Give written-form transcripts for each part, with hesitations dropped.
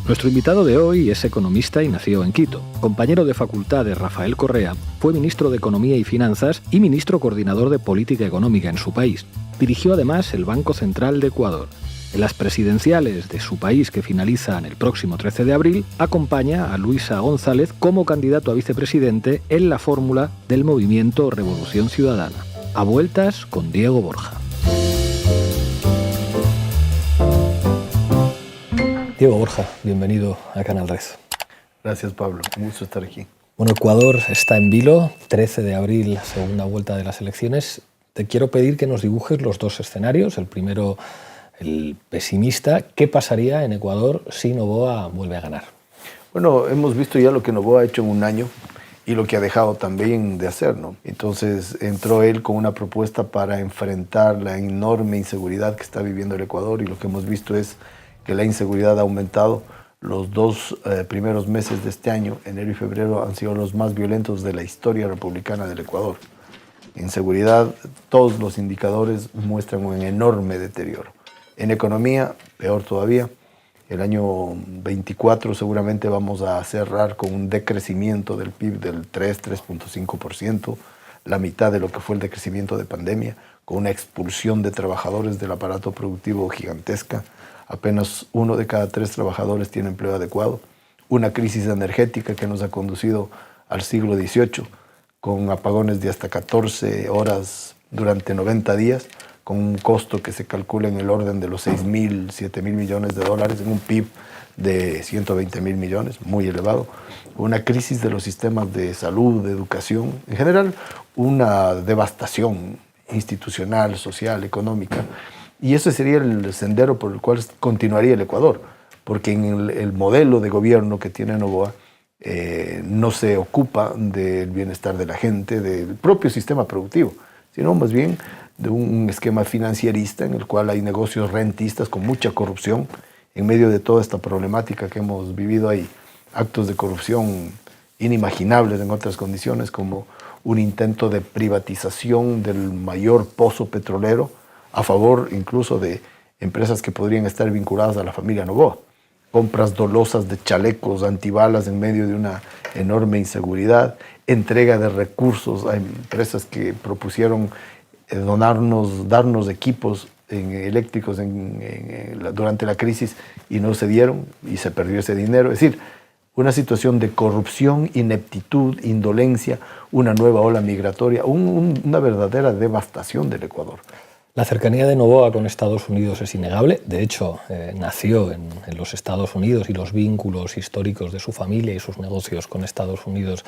Nuestro invitado de hoy es economista y nació en Quito. Compañero de facultad de Rafael Correa, fue ministro de Economía y Finanzas y ministro coordinador de Política Económica en su país. Dirigió además el Banco Central de Ecuador. En las presidenciales de su país, que finalizan el próximo 13 de abril, acompaña a Luisa González como candidato a vicepresidente en la fórmula del movimiento Revolución Ciudadana. A vueltas con Diego Borja. Diego Borja, bienvenido a Canal Red. Gracias, Pablo. Un gusto estar aquí. Bueno, Ecuador está en vilo, 13 de abril, segunda vuelta de las elecciones. Te quiero pedir que nos dibujes los dos escenarios. El primero, el pesimista. ¿Qué pasaría en Ecuador si Noboa vuelve a ganar? Bueno, hemos visto ya lo que Noboa ha hecho en un año y lo que ha dejado también de hacer, ¿no? Entonces entró él con una propuesta para enfrentar la enorme inseguridad que está viviendo el Ecuador, y lo que hemos visto es que la inseguridad ha aumentado. Los dos primeros meses de este año, enero y febrero, han sido los más violentos de la historia republicana del Ecuador. En seguridad, todos los indicadores muestran un enorme deterioro. En economía, peor todavía. El año 24 seguramente vamos a cerrar con un decrecimiento del PIB del 3.5%, la mitad de lo que fue el decrecimiento de pandemia, con una expulsión de trabajadores del aparato productivo gigantesca. Apenas 1 de cada 3 trabajadores tiene empleo adecuado. Una crisis energética que nos ha conducido al siglo XVIII, con apagones de hasta 14 horas durante 90 días, con un costo que se calcula en el orden de los 6.000, 7.000 millones de dólares, en un PIB de 120.000 millones, muy elevado. Una crisis de los sistemas de salud, de educación, en general una devastación institucional, social, económica. Y ese sería el sendero por el cual continuaría el Ecuador, porque en el modelo de gobierno que tiene Noboa no se ocupa del bienestar de la gente, del propio sistema productivo, sino más bien de un esquema financierista en el cual hay negocios rentistas con mucha corrupción. En medio de toda esta problemática que hemos vivido hay actos de corrupción inimaginables en otras condiciones, como un intento de privatización del mayor pozo petrolero, a favor incluso de empresas que podrían estar vinculadas a la familia Noboa. Compras dolosas de chalecos antibalas en medio de una enorme inseguridad, entrega de recursos a empresas que propusieron darnos equipos eléctricos durante la crisis y no se dieron y se perdió ese dinero. Es decir, una situación de corrupción, ineptitud, indolencia, una nueva ola migratoria, una verdadera devastación del Ecuador. La cercanía de Noboa con Estados Unidos es innegable. De hecho, nació en los Estados Unidos y los vínculos históricos de su familia y sus negocios con Estados Unidos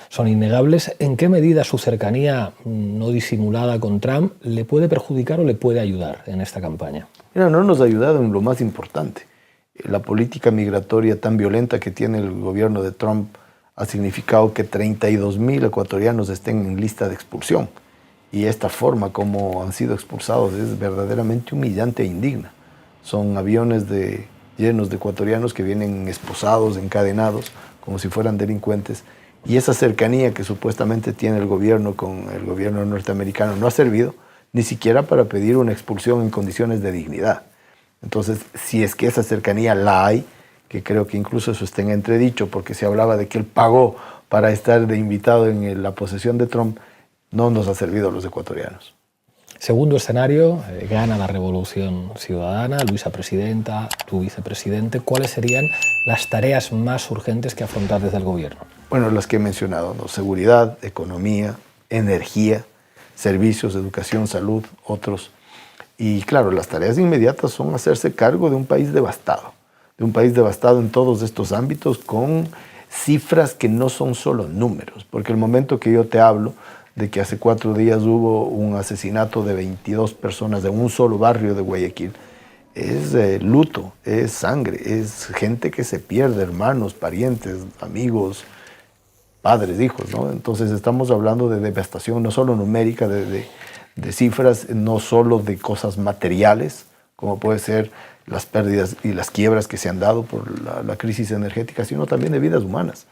son innegables. ¿En qué medida su cercanía no disimulada con Trump le puede perjudicar o le puede ayudar en esta campaña? Mira, no nos ha ayudado en lo más importante. La política migratoria tan violenta que tiene el gobierno de Trump ha significado que 32.000 ecuatorianos estén en lista de expulsión. Y esta forma como han sido expulsados es verdaderamente humillante e indigna. Son aviones llenos de ecuatorianos que vienen esposados, encadenados, como si fueran delincuentes. Y esa cercanía que supuestamente tiene el gobierno con el gobierno norteamericano no ha servido ni siquiera para pedir una expulsión en condiciones de dignidad. Entonces, si es que esa cercanía la hay, que creo que incluso eso está en entredicho, porque se hablaba de que él pagó para estar de invitado en la posesión de Trump, no nos ha servido a los ecuatorianos. Segundo escenario, gana la Revolución Ciudadana, Luisa presidenta, tú vicepresidente. ¿Cuáles serían las tareas más urgentes que afrontar desde el gobierno? Bueno, las que he mencionado, ¿no? Seguridad, economía, energía, servicios, educación, salud, otros. Y claro, las tareas inmediatas son hacerse cargo de un país devastado en todos estos ámbitos, con cifras que no son solo números, porque el momento que yo te hablo de que hace 4 días hubo un asesinato de 22 personas en un solo barrio de Guayaquil, es luto, es sangre, es gente que se pierde, hermanos, parientes, amigos, padres, hijos, ¿no? Entonces estamos hablando de devastación no solo numérica, de cifras, no solo de cosas materiales, como puede ser las pérdidas y las quiebras que se han dado por la crisis energética, sino también de vidas humanas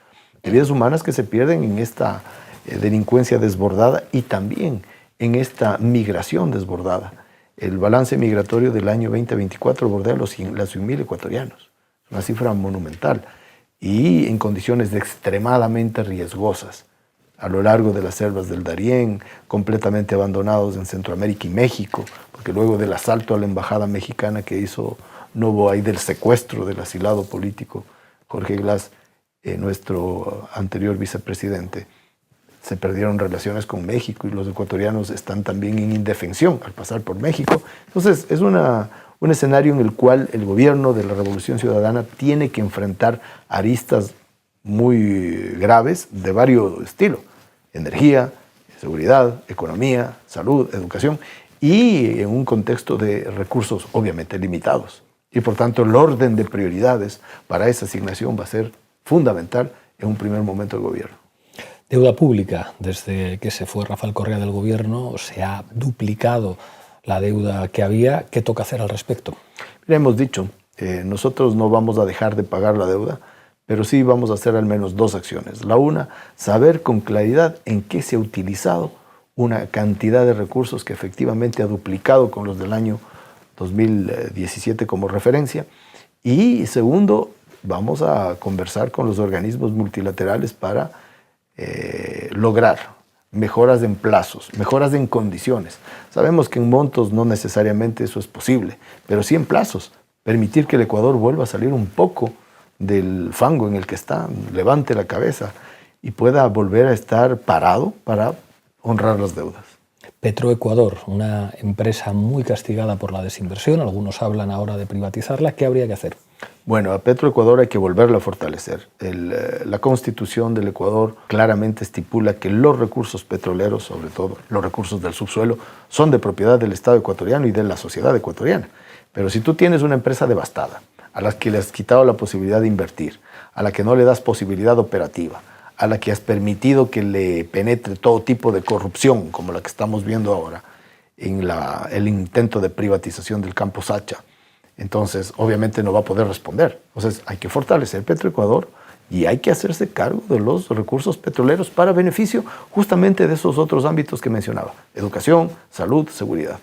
que se pierden en esta delincuencia desbordada y también en esta migración desbordada. El balance migratorio del año 2024 bordea los 100.000 ecuatorianos. una cifra monumental, y en condiciones extremadamente riesgosas, a lo largo de las selvas del Darién, completamente abandonados en Centroamérica y México, porque luego del asalto a la embajada mexicana que hizo Noboa y del secuestro del asilado político Jorge Glass, nuestro anterior vicepresidente, se perdieron relaciones con México y los ecuatorianos están también en indefensión al pasar por México. Entonces es un escenario en el cual el gobierno de la Revolución Ciudadana tiene que enfrentar aristas muy graves de varios estilos: energía, seguridad, economía, salud, educación, y en un contexto de recursos obviamente limitados. Y por tanto el orden de prioridades para esa asignación va a ser fundamental en un primer momento del gobierno. Deuda pública. Desde que se fue Rafael Correa del gobierno se ha duplicado la deuda que había. ¿Qué toca hacer al respecto? Mira, hemos dicho, nosotros no vamos a dejar de pagar la deuda, pero sí vamos a hacer al menos dos acciones. La una, saber con claridad en qué se ha utilizado una cantidad de recursos que efectivamente ha duplicado con los del año 2017 como referencia. Y segundo, vamos a conversar con los organismos multilaterales para lograr mejoras en plazos, mejoras en condiciones. Sabemos que en montos no necesariamente eso es posible, pero sí en plazos. Permitir que el Ecuador vuelva a salir un poco del fango en el que está, levante la cabeza y pueda volver a estar parado para honrar las deudas. Petroecuador, una empresa muy castigada por la desinversión, algunos hablan ahora de privatizarla. ¿Qué habría que hacer? Bueno, a Petroecuador hay que volverla a fortalecer. La Constitución del Ecuador claramente estipula que los recursos petroleros, sobre todo los recursos del subsuelo, son de propiedad del Estado ecuatoriano y de la sociedad ecuatoriana. Pero si tú tienes una empresa devastada, a la que le has quitado la posibilidad de invertir, a la que no le das posibilidad operativa, a la que has permitido que le penetre todo tipo de corrupción, como la que estamos viendo ahora, en el intento de privatización del Campo Sacha, entonces obviamente no va a poder responder. Entonces hay que fortalecer Petroecuador y hay que hacerse cargo de los recursos petroleros para beneficio justamente de esos otros ámbitos que mencionaba: educación, salud, seguridad.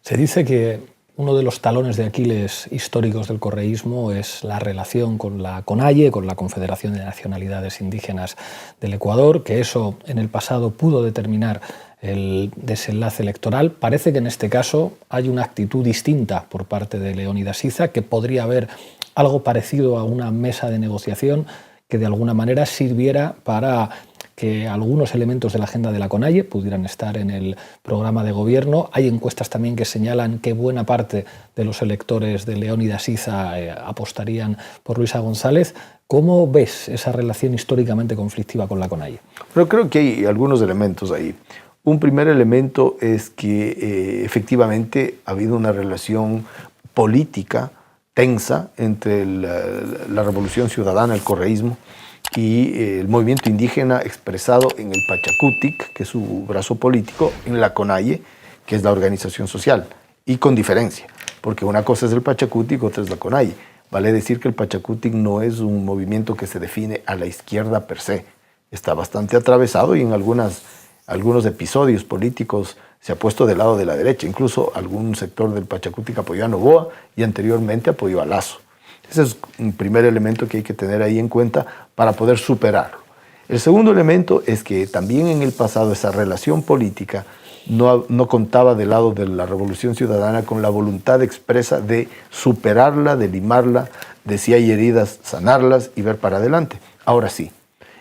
Se dice que uno de los talones de Aquiles históricos del correísmo es la relación con la CONAIE, con la Confederación de Nacionalidades Indígenas del Ecuador, que eso en el pasado pudo determinar el desenlace electoral. Parece que en este caso hay una actitud distinta por parte de Leónidas Iza, que podría haber algo parecido a una mesa de negociación que de alguna manera sirviera para que algunos elementos de la agenda de la CONAIE pudieran estar en el programa de gobierno. Hay encuestas también que señalan que buena parte de los electores de Leónidas Iza apostarían por Luisa González. ¿Cómo ves esa relación históricamente conflictiva con la CONAIE? Pero creo que hay algunos elementos ahí. Un primer elemento es que efectivamente ha habido una relación política tensa entre la Revolución Ciudadana, el correísmo, y el movimiento indígena expresado en el Pachacutic, que es su brazo político, en la CONAIE, que es la organización social, y con diferencia, porque una cosa es el Pachacutic, otra es la CONAIE. Vale decir que el Pachacutic no es un movimiento que se define a la izquierda per se, está bastante atravesado y en algunos episodios políticos se ha puesto del lado de la derecha. Incluso algún sector del Pachacutic apoyó a Noboa y anteriormente apoyó a Lazo. Ese es un primer elemento que hay que tener ahí en cuenta para poder superarlo. El segundo elemento es que también en el pasado esa relación política no contaba del lado de la Revolución Ciudadana con la voluntad expresa de superarla, de limarla, de si hay heridas, sanarlas y ver para adelante. Ahora sí.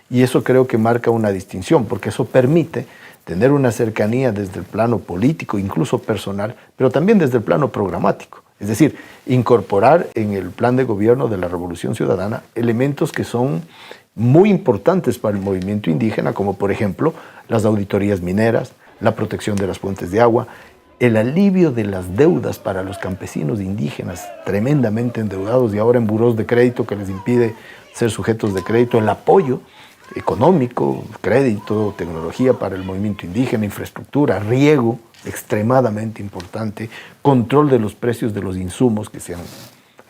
Y eso creo que marca una distinción, porque eso permite tener una cercanía desde el plano político, incluso personal, pero también desde el plano programático. Es decir, incorporar en el plan de gobierno de la Revolución Ciudadana elementos que son muy importantes para el movimiento indígena, como por ejemplo las auditorías mineras, la protección de las fuentes de agua, el alivio de las deudas para los campesinos indígenas tremendamente endeudados y ahora en burós de crédito que les impide ser sujetos de crédito, el apoyo económico, crédito, tecnología para el movimiento indígena, infraestructura, riego, extremadamente importante, control de los precios de los insumos que se han,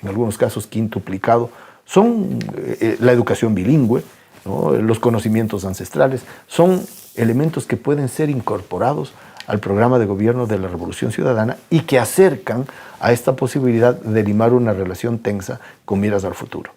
en algunos casos, quintuplicado, son la educación bilingüe, ¿no? Los conocimientos ancestrales, son elementos que pueden ser incorporados al programa de gobierno de la Revolución Ciudadana y que acercan a esta posibilidad de limar una relación tensa con miras al futuro.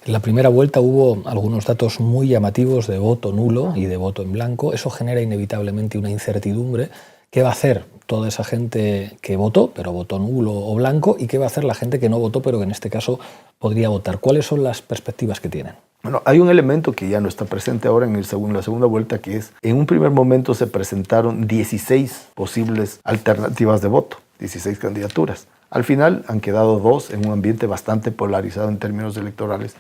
En la primera vuelta hubo algunos datos muy llamativos de voto nulo y de voto en blanco. Eso genera inevitablemente una incertidumbre. ¿Qué va a hacer toda esa gente que votó, pero votó nulo o blanco? ¿Y qué va a hacer la gente que no votó, pero que en este caso podría votar? ¿Cuáles son las perspectivas que tienen? Bueno, hay un elemento que ya no está presente ahora en la segunda vuelta, que es, en un primer momento se presentaron 16 posibles alternativas de voto, 16 candidaturas. Al final han quedado 2 en un ambiente bastante polarizado en términos electorales.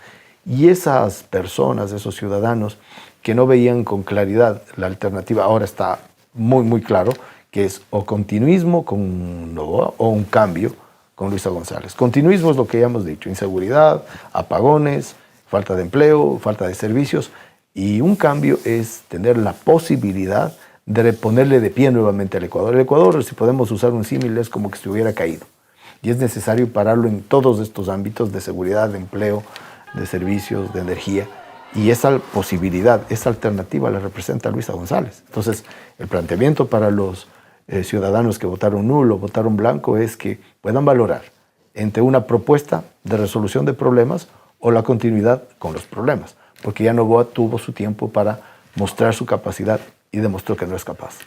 Y esas personas, esos ciudadanos que no veían con claridad la alternativa, ahora está muy claro que es o continuismo con Noboa o un cambio con Luisa González. Continuismo es lo que ya hemos dicho, inseguridad, apagones, falta de empleo, falta de servicios, y un cambio es tener la posibilidad de ponerle de pie nuevamente al Ecuador. El Ecuador, si podemos usar un símil, es como que se hubiera caído, y es necesario pararlo en todos estos ámbitos de seguridad, de empleo, de servicios, de energía, y esa posibilidad, esa alternativa la representa Luisa González. Entonces, el planteamiento para los ciudadanos que votaron nulo, votaron blanco, es que puedan valorar entre una propuesta de resolución de problemas o la continuidad con los problemas, porque ya Noboa tuvo su tiempo para mostrar su capacidad y demostró que no es capaz.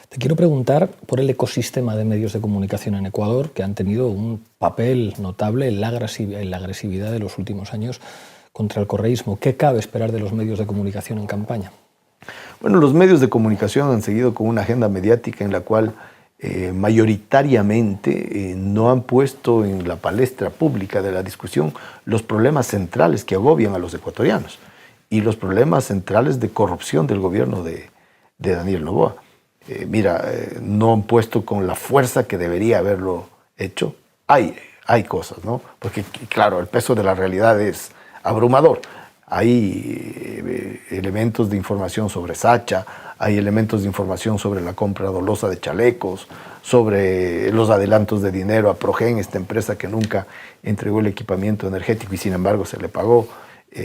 Te quiero preguntar por el ecosistema de medios de comunicación en Ecuador, que han tenido un papel notable en la agresividad de los últimos años contra el correísmo. ¿Qué cabe esperar de los medios de comunicación en campaña? Bueno, los medios de comunicación han seguido con una agenda mediática en la cual mayoritariamente no han puesto en la palestra pública de la discusión los problemas centrales que agobian a los ecuatorianos y los problemas centrales de corrupción del gobierno de Daniel Noboa. No han puesto con la fuerza que debería haberlo hecho. Hay cosas, ¿no? Porque, claro, el peso de la realidad es abrumador. Hay elementos de información sobre Sacha, hay elementos de información sobre la compra dolosa de chalecos, sobre los adelantos de dinero a Progen, esta empresa que nunca entregó el equipamiento energético y sin embargo se le pagó,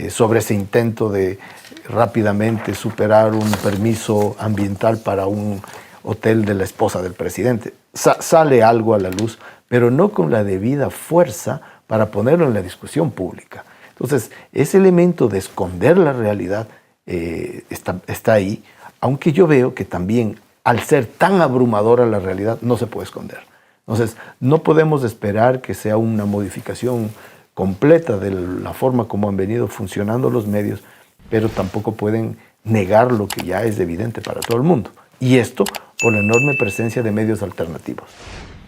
sobre ese intento de rápidamente superar un permiso ambiental para un hotel de la esposa del presidente. Sale algo a la luz, pero no con la debida fuerza para ponerlo en la discusión pública. Entonces, ese elemento de esconder la realidad está ahí, aunque yo veo que también, al ser tan abrumadora la realidad, no se puede esconder. Entonces, no podemos esperar que sea una modificación completa de la forma como han venido funcionando los medios, pero tampoco pueden negar lo que ya es evidente para todo el mundo. Y esto por la enorme presencia de medios alternativos.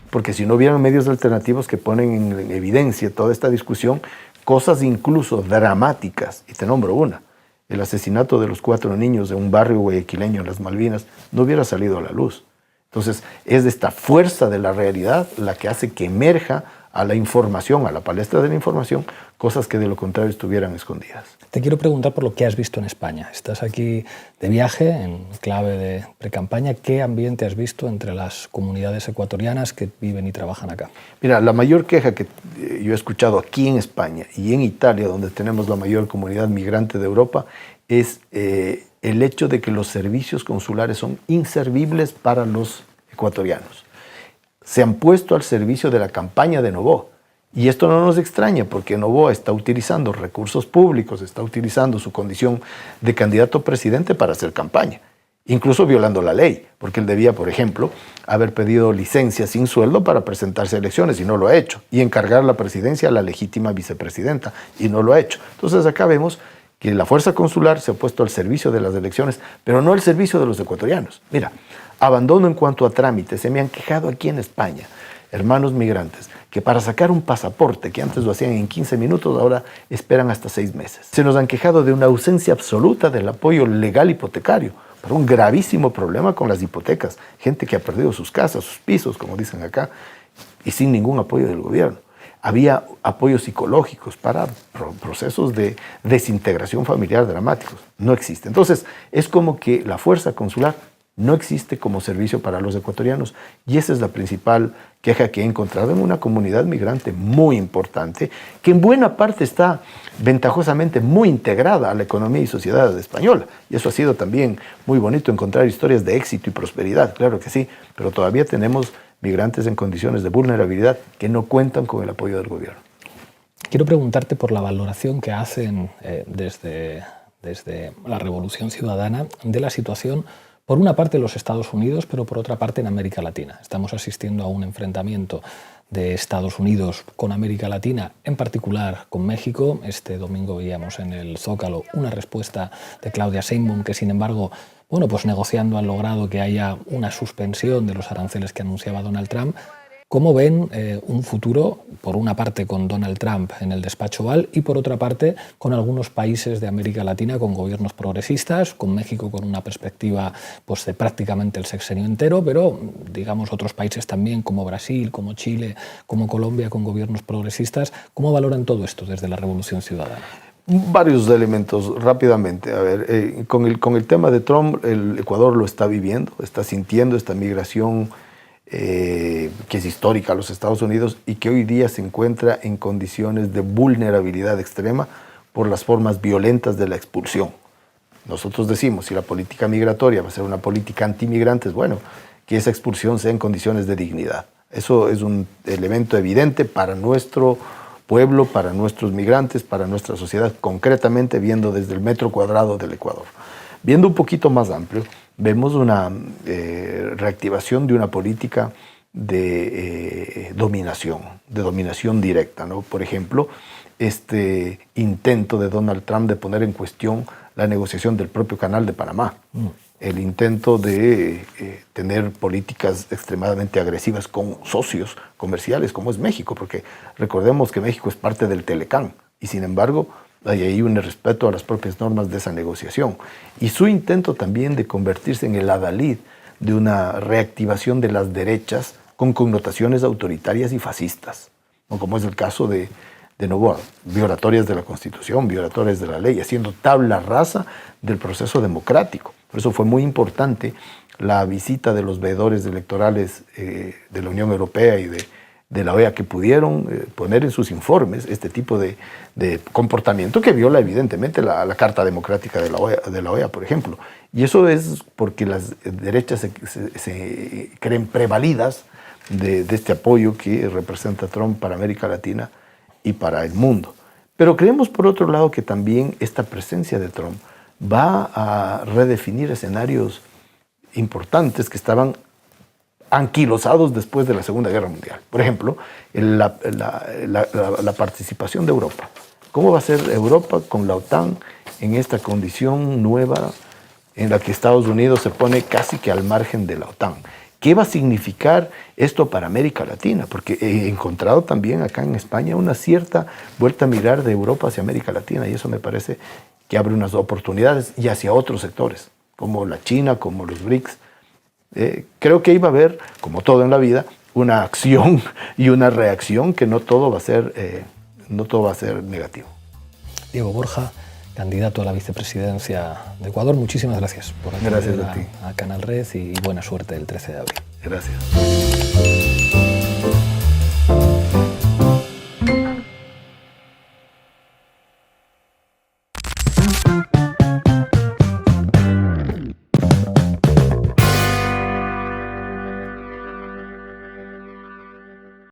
Porque si no hubieran medios alternativos que ponen en evidencia toda esta discusión, cosas incluso dramáticas, y te nombro una, el asesinato de los 4 niños de un barrio guayaquileño en las Malvinas, no hubiera salido a la luz. Entonces, es de esta fuerza de la realidad la que hace que emerja a la información, a la palestra de la información, cosas que de lo contrario estuvieran escondidas. Te quiero preguntar por lo que has visto en España. Estás aquí de viaje, en clave de precampaña. ¿Qué ambiente has visto entre las comunidades ecuatorianas que viven y trabajan acá? Mira, la mayor queja que yo he escuchado aquí en España y en Italia, donde tenemos la mayor comunidad migrante de Europa, es el hecho de que los servicios consulares son inservibles para los ecuatorianos. Se han puesto al servicio de la campaña de Noboa. Y esto no nos extraña porque Noboa está utilizando recursos públicos, está utilizando su condición de candidato a presidente para hacer campaña, incluso violando la ley, porque él debía, por ejemplo, haber pedido licencia sin sueldo para presentarse a elecciones y no lo ha hecho, y encargar la presidencia a la legítima vicepresidenta y no lo ha hecho. Entonces acá vemos que la fuerza consular se ha puesto al servicio de las elecciones, pero no al servicio de los ecuatorianos. Mira, abandono en cuanto a trámites. Se me han quejado aquí en España, hermanos migrantes, que para sacar un pasaporte, que antes lo hacían en 15 minutos, ahora esperan hasta 6 meses. Se nos han quejado de una ausencia absoluta del apoyo legal hipotecario, por un gravísimo problema con las hipotecas. Gente que ha perdido sus casas, sus pisos, como dicen acá, y sin ningún apoyo del gobierno. Había apoyos psicológicos para procesos de desintegración familiar dramáticos. No existe. Entonces, es como que la fuerza consular no existe como servicio para los ecuatorianos. Y esa es la principal queja que he encontrado en una comunidad migrante muy importante, que en buena parte está ventajosamente muy integrada a la economía y sociedad española. Y eso ha sido también muy bonito, encontrar historias de éxito y prosperidad, claro que sí, pero todavía tenemos migrantes en condiciones de vulnerabilidad que no cuentan con el apoyo del gobierno. Quiero preguntarte por la valoración que hacen desde la Revolución Ciudadana de la situación, por una parte en los Estados Unidos, pero por otra parte en América Latina. Estamos asistiendo a un enfrentamiento de Estados Unidos con América Latina, en particular con México. Este domingo veíamos en el Zócalo una respuesta de Claudia Sheinbaum que, sin embargo, bueno, pues negociando han logrado que haya una suspensión de los aranceles que anunciaba Donald Trump. ¿Cómo ven un futuro, por una parte con Donald Trump en el despacho Oval y por otra parte con algunos países de América Latina con gobiernos progresistas, con México con una perspectiva pues, de prácticamente el sexenio entero, pero digamos otros países también como Brasil, como Chile, como Colombia con gobiernos progresistas? ¿Cómo valoran todo esto desde la Revolución Ciudadana? Varios elementos rápidamente. A ver, con el tema de Trump, el Ecuador lo está viviendo, está sintiendo esta migración que es histórica a los Estados Unidos y que hoy día se encuentra en condiciones de vulnerabilidad extrema por las formas violentas de la expulsión. Nosotros decimos, si la política migratoria va a ser una política antimigrantes, bueno, que esa expulsión sea en condiciones de dignidad. Eso es un elemento evidente para nuestro pueblo, para nuestros migrantes, para nuestra sociedad, concretamente viendo desde el metro cuadrado del Ecuador. Viendo un poquito más amplio, vemos una reactivación de una política de dominación directa, ¿no? Por ejemplo, este intento de Donald Trump de poner en cuestión la negociación del propio Canal de Panamá, el intento de tener políticas extremadamente agresivas con socios comerciales como es México, porque recordemos que México es parte del Telecán y sin embargo hay ahí un irrespeto a las propias normas de esa negociación. Y su intento también de convertirse en el adalid de una reactivación de las derechas con connotaciones autoritarias y fascistas, ¿no? Como es el caso de nuevo, violatorias de la Constitución, violatorias de la ley, haciendo tabla rasa del proceso democrático. Por eso fue muy importante la visita de los veedores electorales de la Unión Europea y de la OEA que pudieron poner en sus informes este tipo de comportamiento que viola evidentemente la Carta Democrática de la OEA, por ejemplo. Y eso es porque las derechas se creen prevalidas de este apoyo que representa Trump para América Latina y para el mundo. Pero creemos, por otro lado, que también esta presencia de Trump va a redefinir escenarios importantes que estaban anquilosados después de la Segunda Guerra Mundial. Por ejemplo, la participación de Europa. ¿Cómo va a ser Europa con la OTAN en esta condición nueva en la que Estados Unidos se pone casi que al margen de la OTAN? ¿Qué va a significar esto para América Latina? Porque he encontrado también acá en España una cierta vuelta a mirar de Europa hacia América Latina y eso me parece que abre unas oportunidades y hacia otros sectores, como la China, como los BRICS. Creo que iba a haber, como todo en la vida, una acción y una reacción, que no todo va a ser negativo. Diego Borja, candidato a la vicepresidencia de Ecuador, muchísimas gracias por acudir a Canal Red y buena suerte el 13 de abril. Gracias.